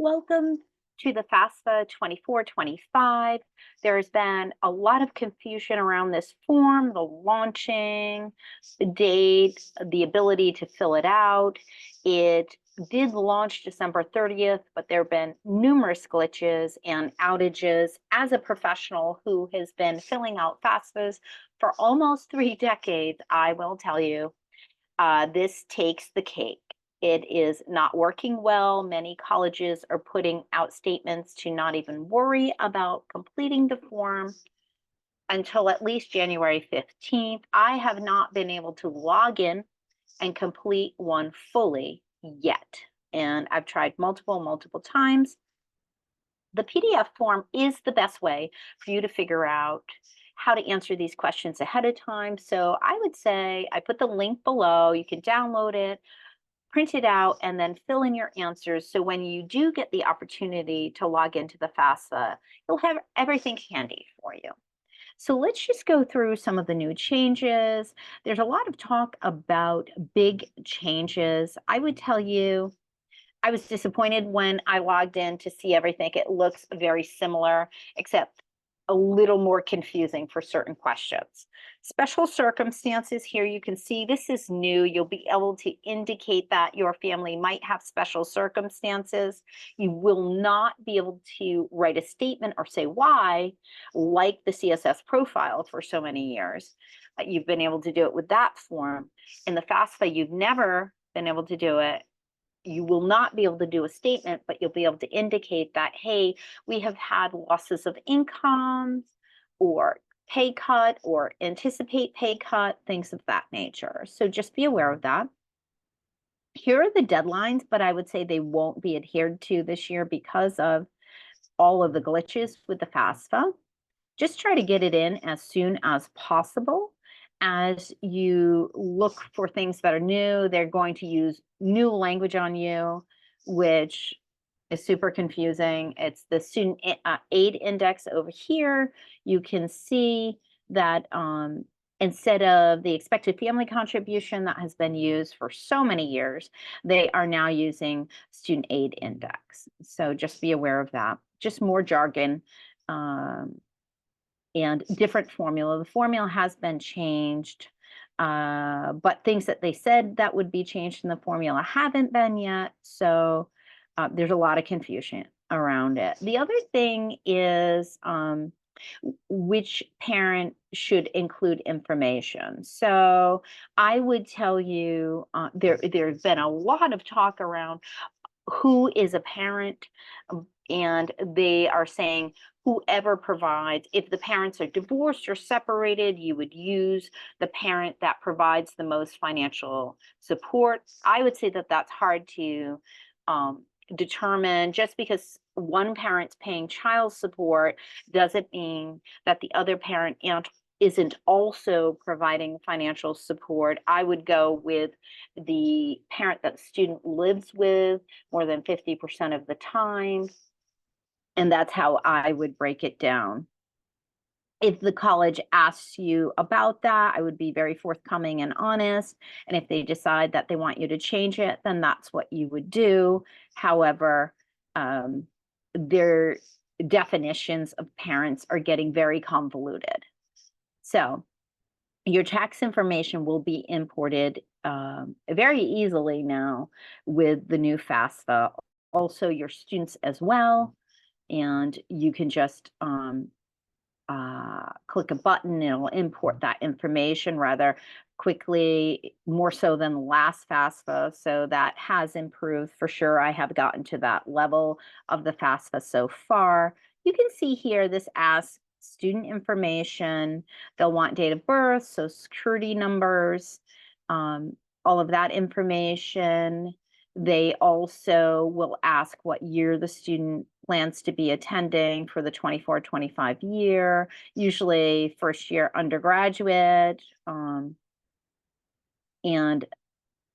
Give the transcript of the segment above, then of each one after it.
Welcome to the FAFSA 24-25. There's been a lot of confusion around this form, the launching, the date, the ability to fill it out. It did launch December 30th, but there have been numerous glitches and outages. As a professional who has been filling out FAFSAs for almost 3 decades, I will tell you, this takes the cake. It is not working well. Many colleges are putting out statements to not even worry about completing the form until at least January 15th. I have not been able to log in and complete one fully yet. And I've tried multiple times. The PDF form is the best way for you to figure out how to answer these questions ahead of time. So I would say I put the link below. You can download it, print it out, and then fill in your answers. So when you do get the opportunity to log into the FAFSA, you'll have everything handy for you. So let's just go through some of the new changes. There's a lot of talk about big changes. I would tell you, I was disappointed when I logged in to see everything. It looks very similar, except a little more confusing for certain questions. Special circumstances, here you can see this is new. You'll be able to indicate that your family might have special circumstances. You will not be able to write a statement or say why, like the CSS profile for so many years. You've been able to do it with that form. In the FAFSA, you've never been able to do it. You will not be able to do a statement, but you'll be able to indicate that, hey, we have had losses of income or pay cut or anticipate pay cut, things of that nature. So just be aware of that. Here are the deadlines, but I would say they won't be adhered to this year because of all of the glitches with the FAFSA. Just try to get it in as soon as possible. As you look for things that are new, they're going to use new language on you, which is super confusing. It's the student aid index over here. You can see that instead of the expected family contribution that has been used for so many years, they are now using student aid index. So just be aware of that. Just more jargon. And different formula. The formula has been changed, but things that they said that would be changed in the formula haven't been yet. So there's a lot of confusion around it. The other thing is which parent should include information. So I would tell you there's been a lot of talk around who is a parent, and they are saying whoever provides. If the parents are divorced or separated, you would use the parent that provides the most financial support. I would say that that's hard to determine. Just because one parent's paying child support doesn't mean that the other parent isn't also providing financial support. I would go with the parent that the student lives with more than 50% of the time. And that's how I would break it down. If the college asks you about that, I would be very forthcoming and honest. And if they decide that they want you to change it, then that's what you would do. However, their definitions of parents are getting very convoluted. So your tax information will be imported very easily now with the new FAFSA. Also, your students as well. And you can just click a button, it'll import that information rather quickly, more so than the last FAFSA. So that has improved for sure. I have gotten to that level of the FAFSA so far. You can see here, this asks student information. They'll want date of birth, social security numbers, all of that information. They also will ask what year the student plans to be attending for the 24-25 year, usually first year undergraduate. And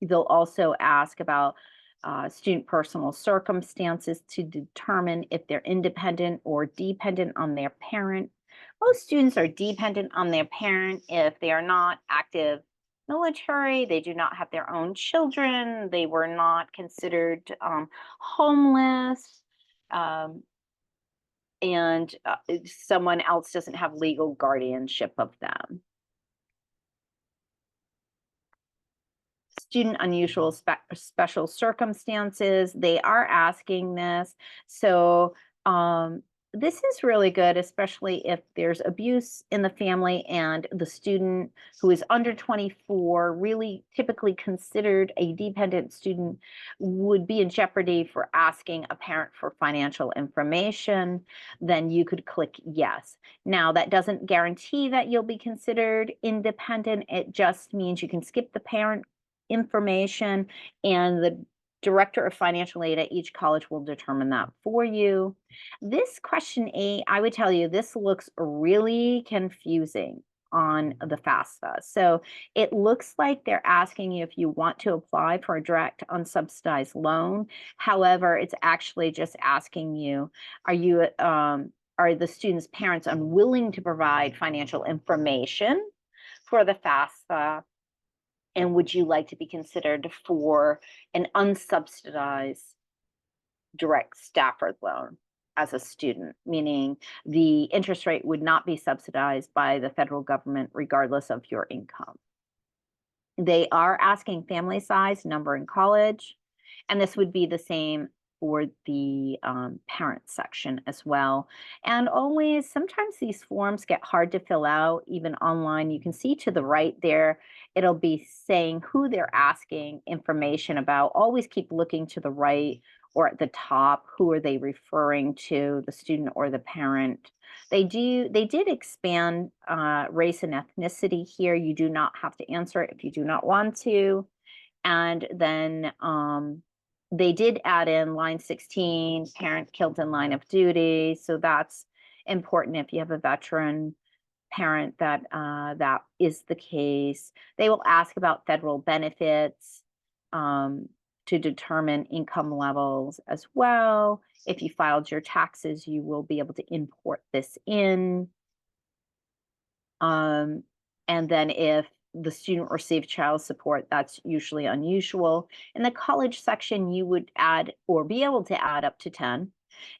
they'll also ask about student personal circumstances to determine if they're independent or dependent on their parent. Most students are dependent on their parent if they are not active military, they do not have their own children, they were not considered homeless, and someone else doesn't have legal guardianship of them. Student unusual special circumstances, they are asking this. So this is really good, especially if there's abuse in the family and the student who is under 24, really typically considered a dependent student, would be in jeopardy for asking a parent for financial information. Then you could click yes. Now, that doesn't guarantee that you'll be considered independent. It just means you can skip the parent information, and the director of financial aid at each college will determine that for you. This question 8, I would tell you, this looks really confusing on the FAFSA. So it looks like they're asking you if you want to apply for a direct unsubsidized loan. However, it's actually just asking you, are the students' parents unwilling to provide financial information for the FAFSA? And would you like to be considered for an unsubsidized direct Stafford loan as a student, meaning the interest rate would not be subsidized by the federal government regardless of your income? They are asking family size, number in college, and this would be the same for the parent section as well. And always, sometimes these forms get hard to fill out, even online. You can see to the right there, it'll be saying who they're asking information about. Always keep looking to the right or at the top, who are they referring to, the student or the parent. They did expand race and ethnicity here. You do not have to answer it if you do not want to. And then they did add in line 16, parent killed in line of duty. So that's important if you have a veteran parent that that is the case. They will ask about federal benefits to determine income levels as well. If you filed your taxes, you will be able to import this in. And then if the student received child support, that's usually unusual. In the college section, you would add or be able to add up to 10.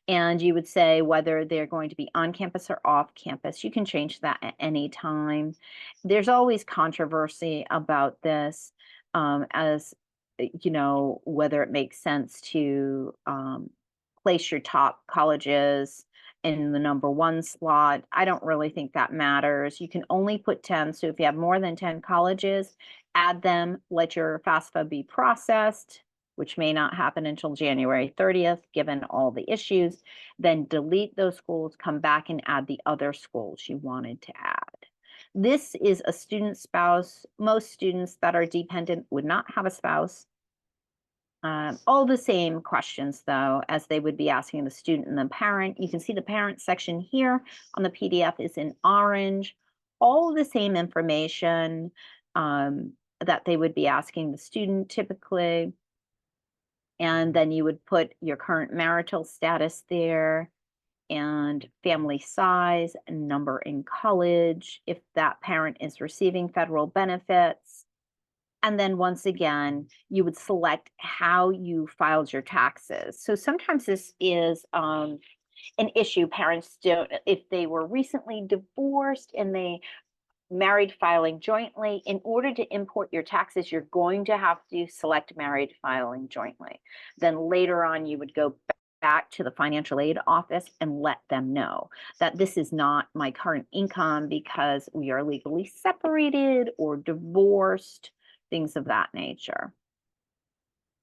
And you would say whether they're going to be on campus or off campus. You can change that at any time. There's always controversy about this, as you know, whether it makes sense to place your top colleges in the number 1 slot. I don't really think that matters. You can only put 10. So if you have more than 10 colleges, add them, let your FAFSA be processed, which may not happen until January 30th, given all the issues. Then delete those schools, come back and add the other schools you wanted to add. This is a student spouse. Most students that are dependent would not have a spouse. All the same questions, though, as they would be asking the student and the parent. You can see the parent section here on the PDF is in orange. All the same information that they would be asking the student typically. And then you would put your current marital status there and family size and number in college, if that parent is receiving federal benefits. And then once again, you would select how you filed your taxes. So sometimes this is an issue. Parents don't, if they were recently divorced and they married filing jointly, in order to import your taxes, you're going to have to select married filing jointly. Then later on, you would go back to the financial aid office and let them know that this is not my current income because we are legally separated or divorced, things of that nature.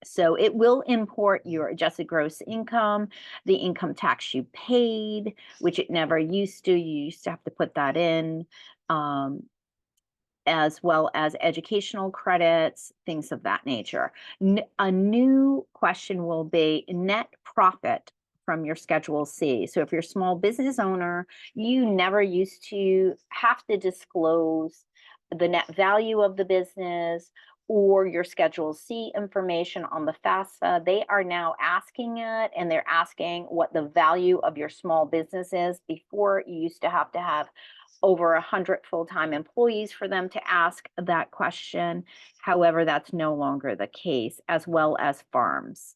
So it will import your adjusted gross income, the income tax you paid, which it never used to. You used to have to put that in, as well as educational credits, things of that nature. A new question will be net profit from your Schedule C. So if you're a small business owner, you never used to have to disclose the net value of the business or your Schedule C information on the FAFSA. They are now asking it, and they're asking what the value of your small business is. Before, you used to have over 100 full-time employees for them to ask that question. However, that's no longer the case, as well as farms.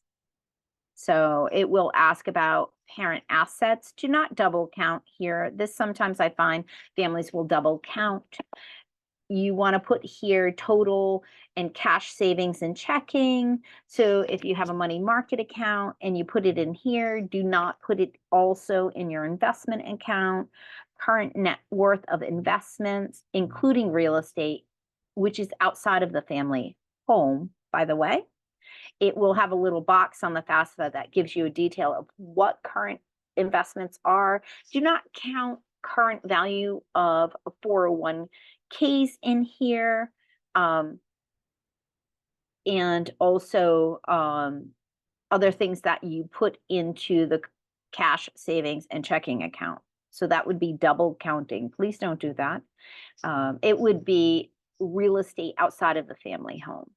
So it will ask about parent assets. Do not double count here. This sometimes I find families will double count. You want to put here total and cash savings and checking. So if you have a money market account and you put it in here, do not put it also in your investment account. Current net worth of investments, including real estate, which is outside of the family home, by the way. It will have a little box on the FAFSA that gives you a detail of what current investments are. Do not count current value of 401ks in here. And also other things that you put into the cash savings and checking account. So that would be double counting. Please don't do that. It would be real estate outside of the family home,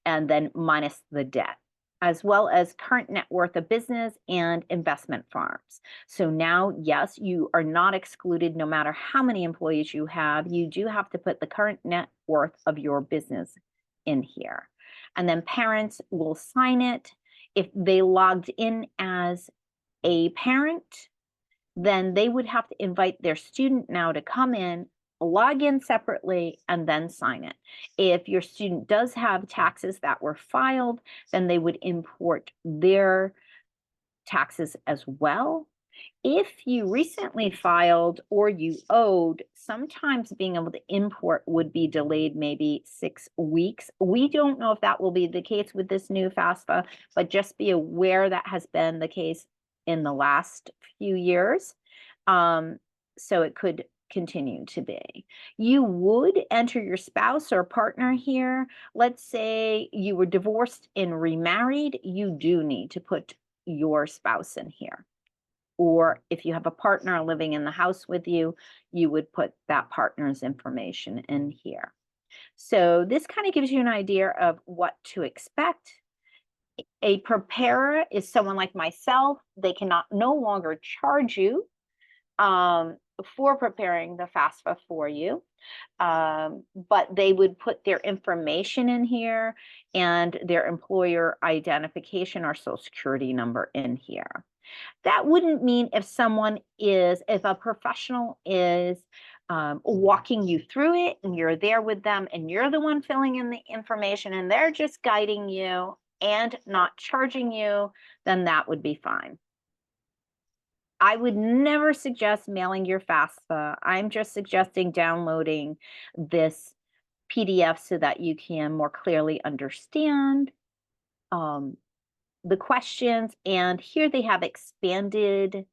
and then minus the debt, as well as current net worth of business and investment farms. So now, yes, you are not excluded no matter how many employees you have. You do have to put the current net worth of your business in here. And then parents will sign it. If they logged in as a parent, then they would have to invite their student now to come in, log in separately, and then sign it. If your student does have taxes that were filed, then they would import their taxes as well. If you recently filed or you owed, sometimes being able to import would be delayed maybe 6 weeks. We don't know if that will be the case with this new FAFSA, but just be aware that has been the case in the last few years. So it could continue to be. You would enter your spouse or partner here. Let's say you were divorced and remarried, you do need to put your spouse in here. Or if you have a partner living in the house with you, you would put that partner's information in here. So this kind of gives you an idea of what to expect. A preparer is someone like myself. They cannot no longer charge you for preparing the FAFSA for you, but they would put their information in here and their employer identification or social security number in here. That wouldn't mean if a professional is walking you through it and you're there with them and you're the one filling in the information and they're just guiding you and not charging you, then that would be fine. I would never suggest mailing your FAFSA. I'm just suggesting downloading this PDF so that you can more clearly understand the questions. And here they have expanded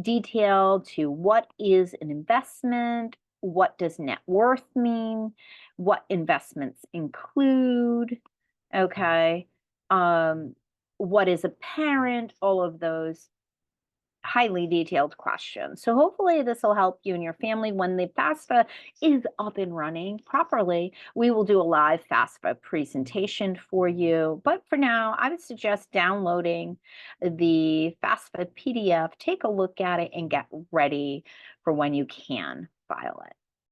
detail to what is an investment, what does net worth mean, what investments include, okay, what is a parent, all of those highly detailed questions. So hopefully this will help you and your family. When the FAFSA is up and running properly, we will do a live FAFSA presentation for you. But for now, I would suggest downloading the FAFSA PDF, take a look at it, and get ready for when you can file it.